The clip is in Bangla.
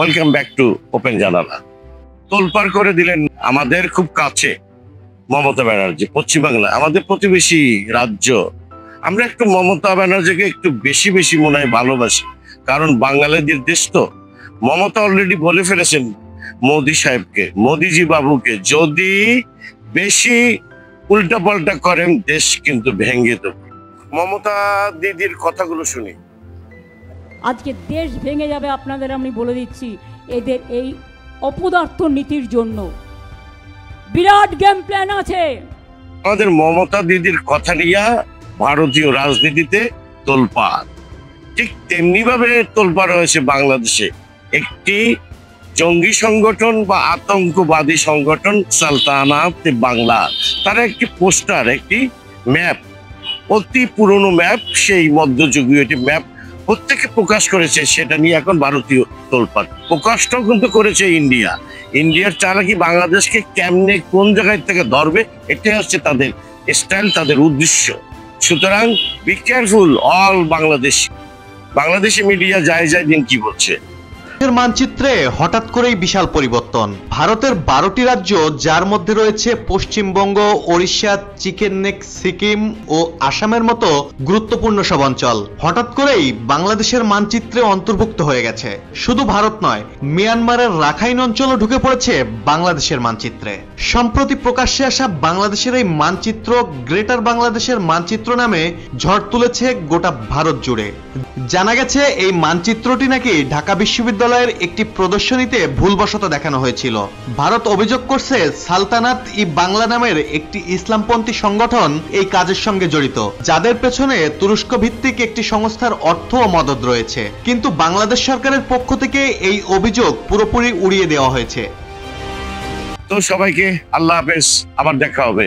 ওয়েলকাম ব্যাক টু ওপেন জানালা। তোলপাড় করে দিলেন আমাদের খুব কাছে মমতা ব্যানার্জি, পশ্চিমবাংলা আমাদের প্রতিবেশী রাজ্য। আমরা একটু মমতা ব্যানার্জিকে একটু বেশি বেশি মনে হয় ভালোবাসি, কারণ বাঙালিদের দেশ তো। মমতা অলরেডি বলে ফেলেছেন মোদি সাহেবকে, মোদিজি বাবুকে, যদি বেশি উল্টা পাল্টা করেন দেশ কিন্তু ভেঙে দেব। মমতা দিদির কথাগুলো শুনি। আজকে দেশ ভেঙে যাবে আপনাদের আমি বলে দিচ্ছি, এদের এই অপদার্থ নীতির জন্য বিরাট গেম প্ল্যান আছে। আমাদের মমতা দিদির কথা নিয়ে ভারতীয় রাজনীতিতে তোলপাড়, ঠিক তেমনি ভাবে তোলপাড় হয়েছে বাংলাদেশে একটি জঙ্গি সংগঠন বা আতঙ্কবাদী সংগঠন সালতানাত বাংলা। তারা একটি পোস্টার, একটি ম্যাপ, অতি পুরনো ম্যাপ, সেই মধ্যযুগীয় একটি ম্যাপ প্রত্যেকে প্রকাশ করেছে। সেটা নিয়ে এখন ভারতীয় তোলপাড়। প্রকাশটাও কিন্তু করেছে ইন্ডিয়া। ইন্ডিয়ার চালাকি বাংলাদেশকে কেমনে কোন জায়গায় থেকে ধরবে, এটাই হচ্ছে তাদের স্টাইল, তাদের উদ্দেশ্য। সুতরাং be careful all Bangladeshi media যায় দিন কি বলছে। মানচিত্রে হঠাৎ করেই বিশাল পরিবর্তন। ভারতের 12টি রাজ্য, যার মধ্যে রয়েছে পশ্চিমবঙ্গ, ওড়িশা, চিকেন নেক, সিকিম ও আসামের মতো গুরুত্বপূর্ণ সব অঞ্চল হঠাৎ করেই বাংলাদেশের মানচিত্রে অন্তর্ভুক্ত হয়ে গেছে। শুধু ভারত নয়, মিয়ানমারের রাখাইন অঞ্চলও ঢুকে পড়েছে বাংলাদেশের মানচিত্রে। সম্প্রতি প্রকাশ্যে আসা বাংলাদেশের এই মানচিত্র গ্রেটার বাংলাদেশের মানচিত্র নামে ঝড় তুলেছে গোটা ভারত জুড়ে। জানা গেছে এই মানচিত্রটি নাকি ঢাকা বিশ্ববিদ্যালয়ের একটি প্রদর্শনীতে ভুলবশত দেখানো হয়েছিল। ভারত অভিযোগ করছে সালতানাত ই বাংলা নামের একটি ইসলামপন্থী সংগঠন এই কাজের সঙ্গে জড়িত, যাদের পেছনে তুরস্ক ভিত্তিক একটি সংস্থার অর্থ ও মদদ রয়েছে। কিন্তু বাংলাদেশ সরকারের পক্ষ থেকে এই অভিযোগ পুরোপুরি উড়িয়ে দেওয়া হয়েছে। তো সবাইকে আল্লাহ হাফেজ, আবার দেখা হবে।